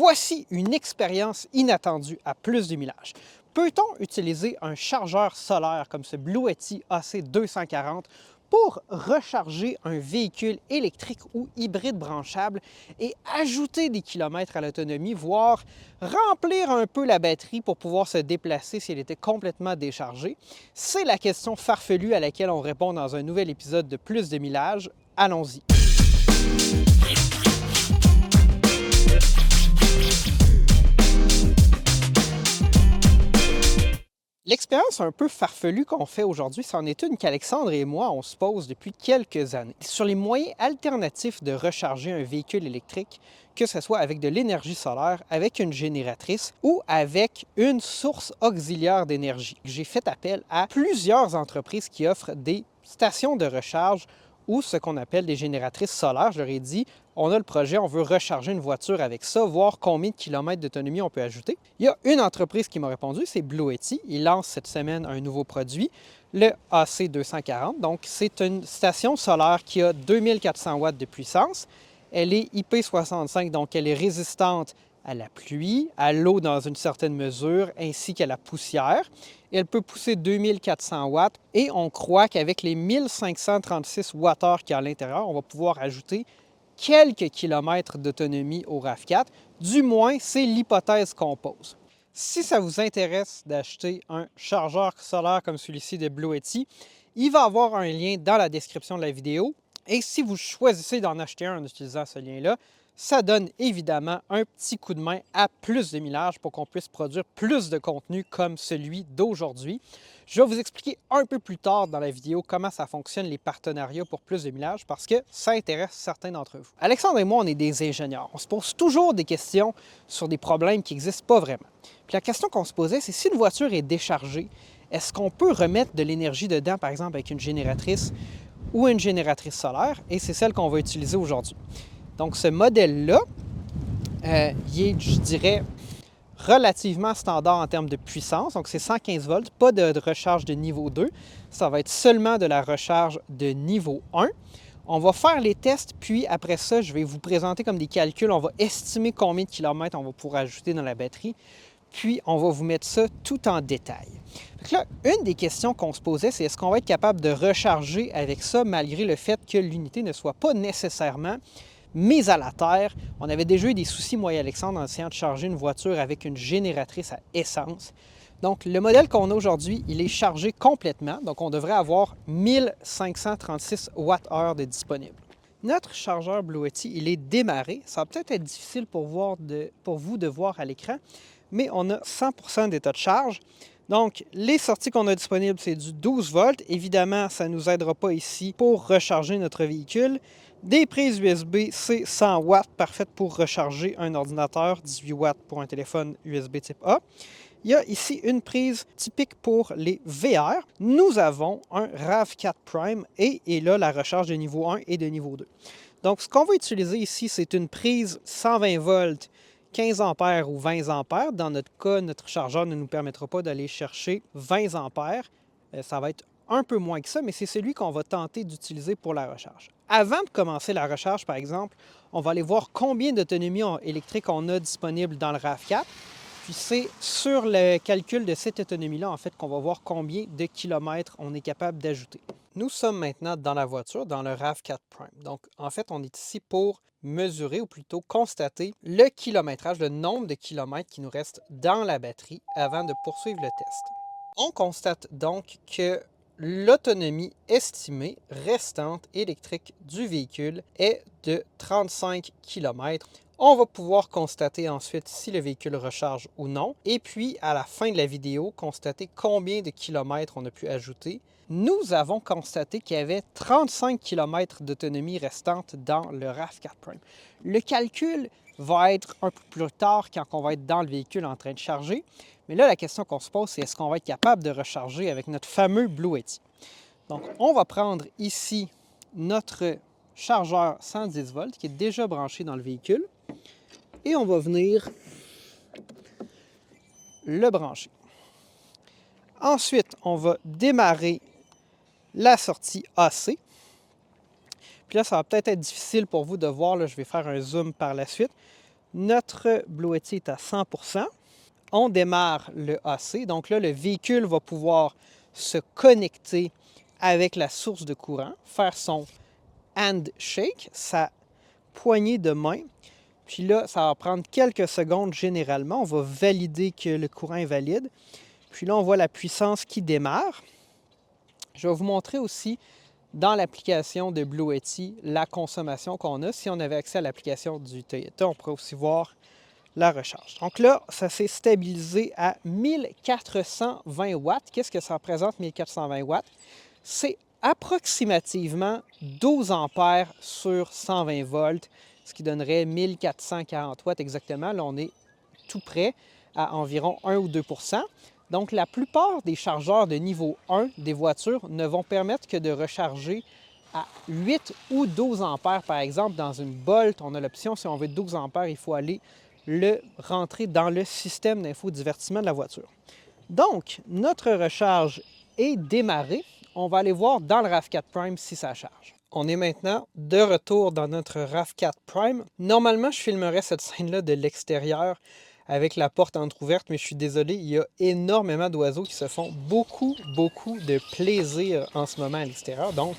Voici une expérience inattendue à plus de millage. Peut-on utiliser un chargeur solaire comme ce Bluetti AC240 pour recharger un véhicule électrique ou hybride branchable et ajouter des kilomètres à l'autonomie, voire remplir un peu la batterie pour pouvoir se déplacer si elle était complètement déchargée? C'est la question farfelue à laquelle on répond dans un nouvel épisode de Plus de millage. Allons-y! L'expérience un peu farfelue qu'on fait aujourd'hui, c'en est une qu'Alexandre et moi, on se pose depuis quelques années. Sur les moyens alternatifs de recharger un véhicule électrique, que ce soit avec de l'énergie solaire, avec une génératrice ou avec une source auxiliaire d'énergie. J'ai fait appel à plusieurs entreprises qui offrent des stations de recharge ou ce qu'on appelle des génératrices solaires. Je leur ai dit, on a le projet, on veut recharger une voiture avec ça, voir combien de kilomètres d'autonomie on peut ajouter. Il y a une entreprise qui m'a répondu, c'est Bluetti. Ils lancent cette semaine un nouveau produit, le AC240. Donc, c'est une station solaire qui a 2400 watts de puissance. Elle est IP65, donc elle est résistante à la pluie, à l'eau dans une certaine mesure, ainsi qu'à la poussière. Elle peut pousser 2400 watts et on croit qu'avec les 1536 Wh qu'il y a à l'intérieur, on va pouvoir ajouter quelques kilomètres d'autonomie au RAV4. Du moins, c'est l'hypothèse qu'on pose. Si ça vous intéresse d'acheter un chargeur solaire comme celui-ci de Bluetti, il va y avoir un lien dans la description de la vidéo. Et si vous choisissez d'en acheter un en utilisant ce lien-là, ça donne évidemment un petit coup de main à plus de millage pour qu'on puisse produire plus de contenu comme celui d'aujourd'hui. Je vais vous expliquer un peu plus tard dans la vidéo comment ça fonctionne les partenariats pour plus de millage parce que ça intéresse certains d'entre vous. Alexandre et moi, on est des ingénieurs. On se pose toujours des questions sur des problèmes qui n'existent pas vraiment. Puis la question qu'on se posait, c'est si une voiture est déchargée, est-ce qu'on peut remettre de l'énergie dedans, par exemple avec une génératrice ou une génératrice solaire? Et c'est celle qu'on va utiliser aujourd'hui. Donc, ce modèle-là, il est, je dirais, relativement standard en termes de puissance. Donc, c'est 115 volts, pas de recharge de niveau 2. Ça va être seulement de la recharge de niveau 1. On va faire les tests, puis après ça, je vais vous présenter comme des calculs. On va estimer combien de kilomètres on va pouvoir ajouter dans la batterie. Puis, on va vous mettre ça tout en détail. Donc là, une des questions qu'on se posait, c'est est-ce qu'on va être capable de recharger avec ça malgré le fait que l'unité ne soit pas nécessairement mise à la terre. On avait déjà eu des soucis, moi et Alexandre, en essayant de charger une voiture avec une génératrice à essence. Donc, le modèle qu'on a aujourd'hui, il est chargé complètement. Donc, on devrait avoir 1536 Wh de disponible. Notre chargeur Bluetti, il est démarré. Ça va peut-être être difficile pour vous de voir à l'écran, mais on a 100% d'état de charge. Donc, les sorties qu'on a disponibles, c'est du 12 volts. Évidemment, ça ne nous aidera pas ici pour recharger notre véhicule. Des prises USB-C 100 watts, parfaites pour recharger un ordinateur, 18 watts pour un téléphone USB type A. Il y a ici une prise typique pour les VR. Nous avons un RAV4 Prime et là, la recharge de niveau 1 et de niveau 2. Donc, ce qu'on va utiliser ici, c'est une prise 120 volts, 15 ampères ou 20 ampères. Dans notre cas, notre chargeur ne nous permettra pas d'aller chercher 20 ampères. Ça va être un peu moins que ça, mais c'est celui qu'on va tenter d'utiliser pour la recharge. Avant de commencer la recharge, par exemple, on va aller voir combien d'autonomie électrique on a disponible dans le RAV4. Puis c'est sur le calcul de cette autonomie-là, en fait, qu'on va voir combien de kilomètres on est capable d'ajouter. Nous sommes maintenant dans la voiture, dans le RAV4 Prime. Donc, en fait, on est ici pour mesurer, ou plutôt constater le kilométrage, le nombre de kilomètres qui nous reste dans la batterie avant de poursuivre le test. On constate donc que l'autonomie estimée restante électrique du véhicule est de 35 km. On va pouvoir constater ensuite si le véhicule recharge ou non. Et puis, à la fin de la vidéo, constater combien de kilomètres on a pu ajouter. Nous avons constaté qu'il y avait 35 km d'autonomie restante dans le RAV4 Prime. Le calcul va être un peu plus tard quand on va être dans le véhicule en train de charger. Mais là, la question qu'on se pose, c'est est-ce qu'on va être capable de recharger avec notre fameux Bluetti? Donc, on va prendre ici notre chargeur 110 volts qui est déjà branché dans le véhicule et on va venir le brancher. Ensuite, on va démarrer la sortie AC. Puis là, ça va peut-être être difficile pour vous de voir. Là, je vais faire un zoom par la suite. Notre Bluetty est à 100%. On démarre le AC. Donc là, le véhicule va pouvoir se connecter avec la source de courant, faire son handshake, sa poignée de main. Puis là, ça va prendre quelques secondes généralement. On va valider que le courant est valide. Puis là, on voit la puissance qui démarre. Je vais vous montrer aussi dans l'application de Bluetty la consommation qu'on a. Si on avait accès à l'application du Toyota, on pourrait aussi voir la recharge. Donc là, ça s'est stabilisé à 1420 watts. Qu'est-ce que ça représente, 1420 watts? C'est approximativement 12 ampères sur 120 volts, ce qui donnerait 1440 watts exactement. Là, on est tout près, à environ 1 ou 2 Donc, la plupart des chargeurs de niveau 1 des voitures ne vont permettre que de recharger à 8 ou 12 ampères. Par exemple, dans une Bolt, on a l'option, si on veut 12 ampères, il faut aller le rentrer dans le système d'infodivertissement de la voiture. Donc, notre recharge est démarrée. On va aller voir dans le RAV4 Prime si ça charge. On est maintenant de retour dans notre RAV4 Prime. Normalement, je filmerais cette scène-là de l'extérieur avec la porte entrouverte, mais je suis désolé, il y a énormément d'oiseaux qui se font beaucoup de plaisir en ce moment à l'extérieur. Donc,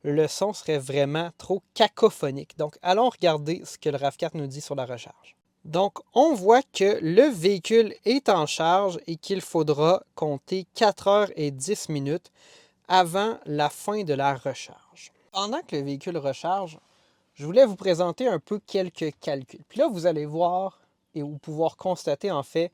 le son serait vraiment trop cacophonique. Donc, allons regarder ce que le RAV4 nous dit sur la recharge. Donc, on voit que le véhicule est en charge et qu'il faudra compter 4 heures et 10 minutes avant la fin de la recharge. Pendant que le véhicule recharge, je voulais vous présenter un peu quelques calculs. Puis là, vous allez voir et vous pouvoir constater en fait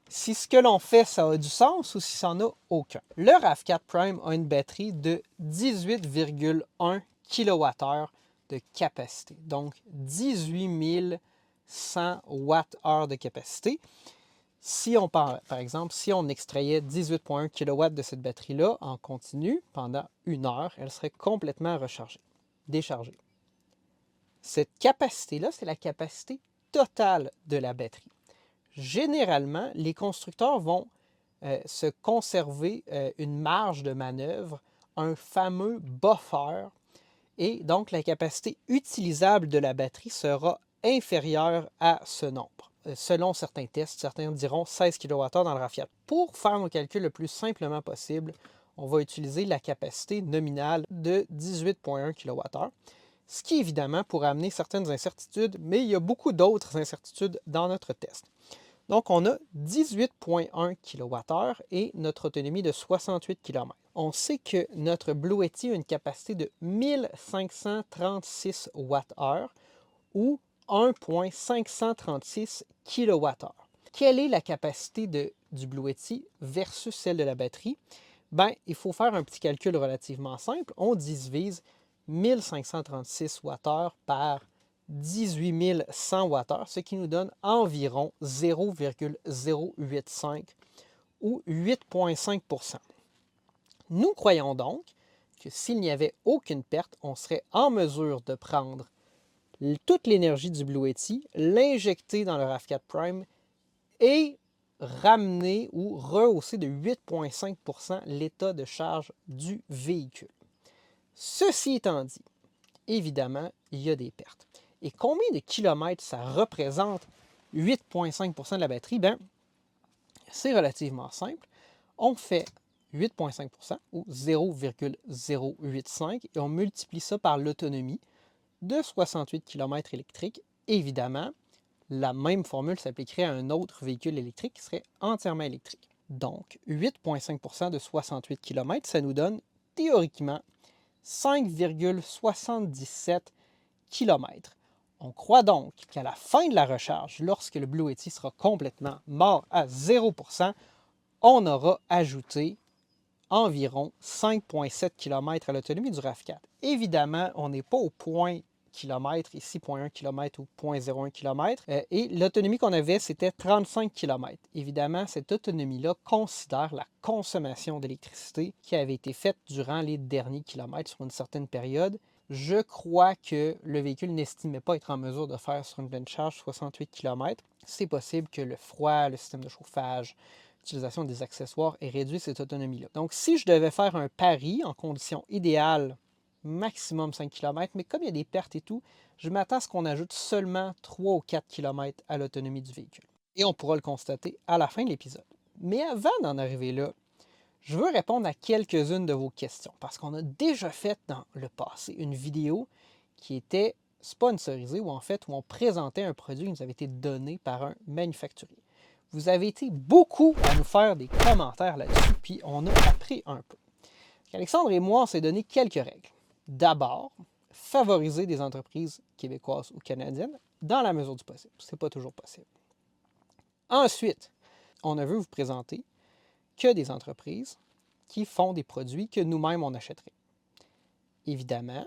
si ce que l'on fait, ça a du sens ou si ça n'en a aucun. Le RAV4 Prime a une batterie de 18,1 kWh de capacité. Donc, 18 100 Wh de capacité. Si on par exemple, si on extrayait 18,1 kW de cette batterie-là en continu pendant 1 heure, elle serait complètement rechargée, déchargée. Cette capacité-là, c'est la capacité totale de la batterie. Généralement, les constructeurs vont se conserver une marge de manœuvre, un fameux buffer, et donc la capacité utilisable de la batterie sera inférieure à ce nombre. Selon certains tests, certains diront 16 kWh dans le RAV4. Pour faire nos calculs le plus simplement possible, on va utiliser la capacité nominale de 18,1 kWh, ce qui évidemment pourrait amener certaines incertitudes, mais il y a beaucoup d'autres incertitudes dans notre test. Donc, on a 18,1 kWh et notre autonomie de 68 km. On sait que notre Bluetty a une capacité de 1536 Wh ou 1,536 kWh. Quelle est la capacité du Bluetty versus celle de la batterie? Bien, il faut faire un petit calcul relativement simple. On divise 1536 Wh par 18 100 Wh, ce qui nous donne environ 0,085 ou 8,5 %. Nous croyons donc que s'il n'y avait aucune perte, on serait en mesure de prendre toute l'énergie du Bluetty, l'injecter dans le RAV4 Prime et ramener ou rehausser de 8,5 % l'état de charge du véhicule. Ceci étant dit, évidemment, il y a des pertes. Et combien de kilomètres ça représente 8,5 % de la batterie? Bien, c'est relativement simple. On fait 8,5 % ou 0,085 et on multiplie ça par l'autonomie de 68 km électriques. Évidemment, la même formule s'appliquerait à un autre véhicule électrique qui serait entièrement électrique. Donc, 8,5 % de 68 km, ça nous donne théoriquement 5,77 km. On croit donc qu'à la fin de la recharge, lorsque le Bluetty sera complètement mort à 0 %, on aura ajouté environ 5,7 km à l'autonomie du RAV4. Évidemment, on n'est pas au point km, ici 0,1 km ou 0,01 km, et l'autonomie qu'on avait, c'était 35 km. Évidemment, cette autonomie-là considère la consommation d'électricité qui avait été faite durant les derniers kilomètres sur une certaine période. Je crois que le véhicule n'estimait pas être en mesure de faire sur une pleine charge 68 km. C'est possible que le froid, le système de chauffage, l'utilisation des accessoires ait réduit cette autonomie-là. Donc, si je devais faire un pari en conditions idéales maximum 5 km, mais comme il y a des pertes et tout, je m'attends à ce qu'on ajoute seulement 3 ou 4 km à l'autonomie du véhicule. Et on pourra le constater à la fin de l'épisode. Mais avant d'en arriver là, je veux répondre à quelques-unes de vos questions, parce qu'on a déjà fait dans le passé une vidéo qui était sponsorisée, ou en fait, où on présentait un produit qui nous avait été donné par un manufacturier. Vous avez été beaucoup à nous faire des commentaires là-dessus, puis on a appris un peu. Alexandre et moi, on s'est donné quelques règles. D'abord, favoriser des entreprises québécoises ou canadiennes dans la mesure du possible. Ce n'est pas toujours possible. Ensuite, on a vu vous présenter que des entreprises qui font des produits que nous-mêmes on achèterait. Évidemment,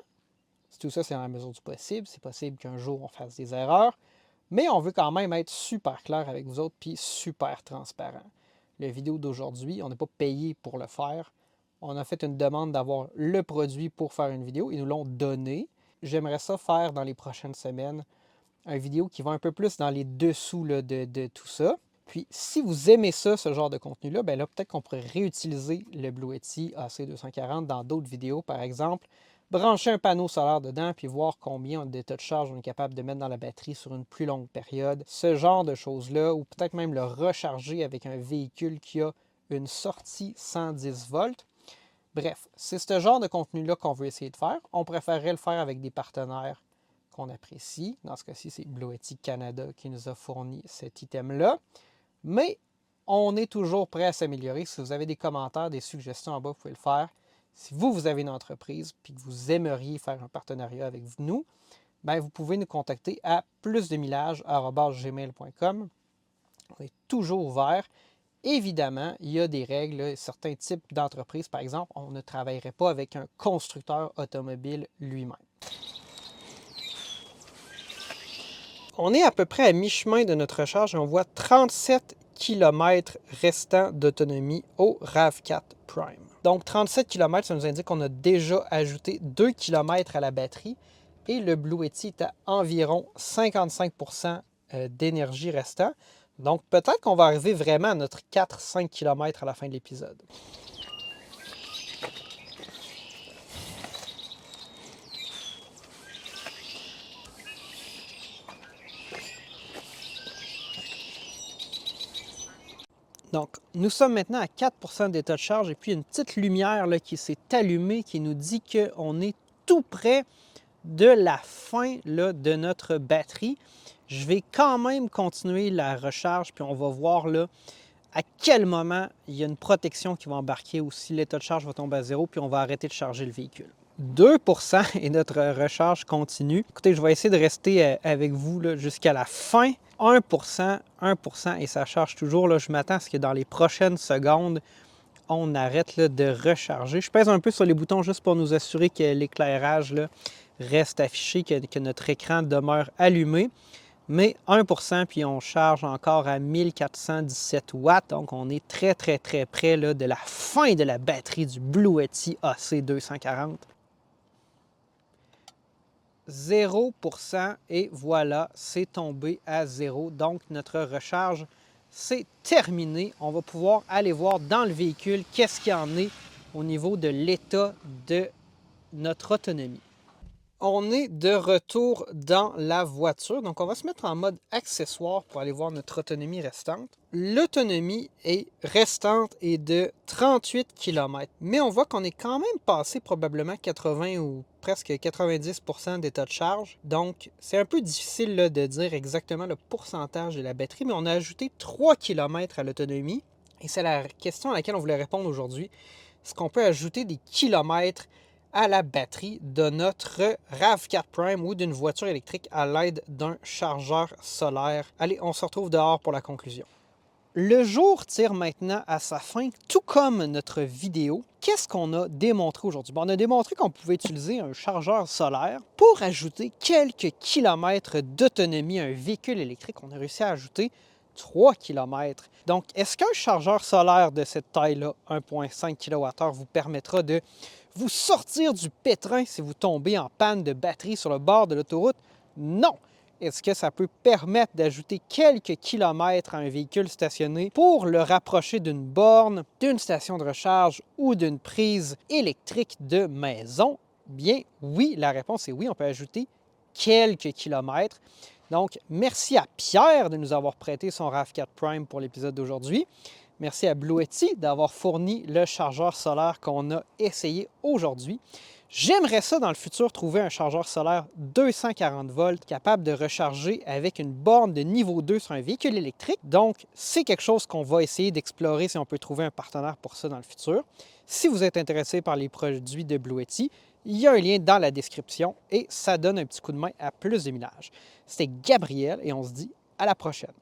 tout ça c'est dans la mesure du possible. C'est possible qu'un jour on fasse des erreurs, mais on veut quand même être super clair avec vous autres puis super transparent. La vidéo d'aujourd'hui, on n'est pas payé pour le faire. On a fait une demande d'avoir le produit pour faire une vidéo. Ils nous l'ont donné. J'aimerais ça faire dans les prochaines semaines une vidéo qui va un peu plus dans les dessous là, de tout ça. Puis, si vous aimez ça, ce genre de contenu-là, bien là, peut-être qu'on pourrait réutiliser le Blue Yeti AC240 dans d'autres vidéos, par exemple, brancher un panneau solaire dedans, puis voir combien d'état de charge on est capable de mettre dans la batterie sur une plus longue période. Ce genre de choses-là, ou peut-être même le recharger avec un véhicule qui a une sortie 110 volts. Bref, c'est ce genre de contenu-là qu'on veut essayer de faire. On préférerait le faire avec des partenaires qu'on apprécie. Dans ce cas-ci, c'est Blue Yeti Canada qui nous a fourni cet item-là. Mais on est toujours prêt à s'améliorer. Si vous avez des commentaires, des suggestions en bas, vous pouvez le faire. Si vous avez une entreprise et que vous aimeriez faire un partenariat avec nous, bien, vous pouvez nous contacter à plusdemillage@gmail.com. On est toujours ouvert. Évidemment, il y a des règles. Certains types d'entreprises, par exemple, on ne travaillerait pas avec un constructeur automobile lui-même. On est à peu près à mi-chemin de notre recharge et on voit 37 km restants d'autonomie au RAV4 Prime. Donc 37 km, ça nous indique qu'on a déjà ajouté 2 km à la batterie et le Blue Yeti est à environ 55 % d'énergie restant. Donc peut-être qu'on va arriver vraiment à notre 4-5 km à la fin de l'épisode. Donc, nous sommes maintenant à 4 % d'état de charge et puis une petite lumière là, qui s'est allumée qui nous dit qu'on est tout près de la fin là, de notre batterie. Je vais quand même continuer la recharge puis on va voir là, à quel moment il y a une protection qui va embarquer ou si l'état de charge va tomber à zéro puis on va arrêter de charger le véhicule. 2 % et notre recharge continue. Écoutez, je vais essayer de rester avec vous jusqu'à la fin. 1 % et ça charge toujours. Là, je m'attends à ce que dans les prochaines secondes, on arrête là, de recharger. Je pèse un peu sur les boutons juste pour nous assurer que l'éclairage reste affiché, que notre écran demeure allumé. Mais 1 % puis on charge encore à 1417 watts. Donc, on est très, très, très près là, de la fin de la batterie du Blue Yeti AC240. 0 % et voilà, c'est tombé à 0. Donc, notre recharge, c'est terminé. On va pouvoir aller voir dans le véhicule qu'est-ce qu'il y en est au niveau de l'état de notre autonomie. On est de retour dans la voiture. Donc, on va se mettre en mode accessoire pour aller voir notre autonomie restante. L'autonomie restante est de 38 km. Mais on voit qu'on est quand même passé probablement 80 ou presque 90 % d'état de charge. Donc, c'est un peu difficile là, de dire exactement le pourcentage de la batterie, mais on a ajouté 3 km à l'autonomie. Et c'est la question à laquelle on voulait répondre aujourd'hui. Est-ce qu'on peut ajouter des kilomètres à la batterie de notre RAV4 Prime ou d'une voiture électrique à l'aide d'un chargeur solaire? Allez, on se retrouve dehors pour la conclusion. Le jour tire maintenant à sa fin, tout comme notre vidéo. Qu'est-ce qu'on a démontré aujourd'hui? Bon, on a démontré qu'on pouvait utiliser un chargeur solaire pour ajouter quelques kilomètres d'autonomie à un véhicule électrique. On a réussi à ajouter 3 km. Donc, est-ce qu'un chargeur solaire de cette taille-là, 1,5 kWh, vous permettra de vous sortir du pétrin si vous tombez en panne de batterie sur le bord de l'autoroute? Non! Est-ce que ça peut permettre d'ajouter quelques kilomètres à un véhicule stationné pour le rapprocher d'une borne, d'une station de recharge ou d'une prise électrique de maison? Bien, oui, la réponse est oui, on peut ajouter quelques kilomètres. Donc, merci à Pierre de nous avoir prêté son RAV4 Prime pour l'épisode d'aujourd'hui. Merci à Bluetti d'avoir fourni le chargeur solaire qu'on a essayé aujourd'hui. J'aimerais ça dans le futur trouver un chargeur solaire 240 volts capable de recharger avec une borne de niveau 2 sur un véhicule électrique. Donc, c'est quelque chose qu'on va essayer d'explorer si on peut trouver un partenaire pour ça dans le futur. Si vous êtes intéressé par les produits de Bluetti, il y a un lien dans la description et ça donne un petit coup de main à plus de millage. C'était Gabriel et on se dit à la prochaine.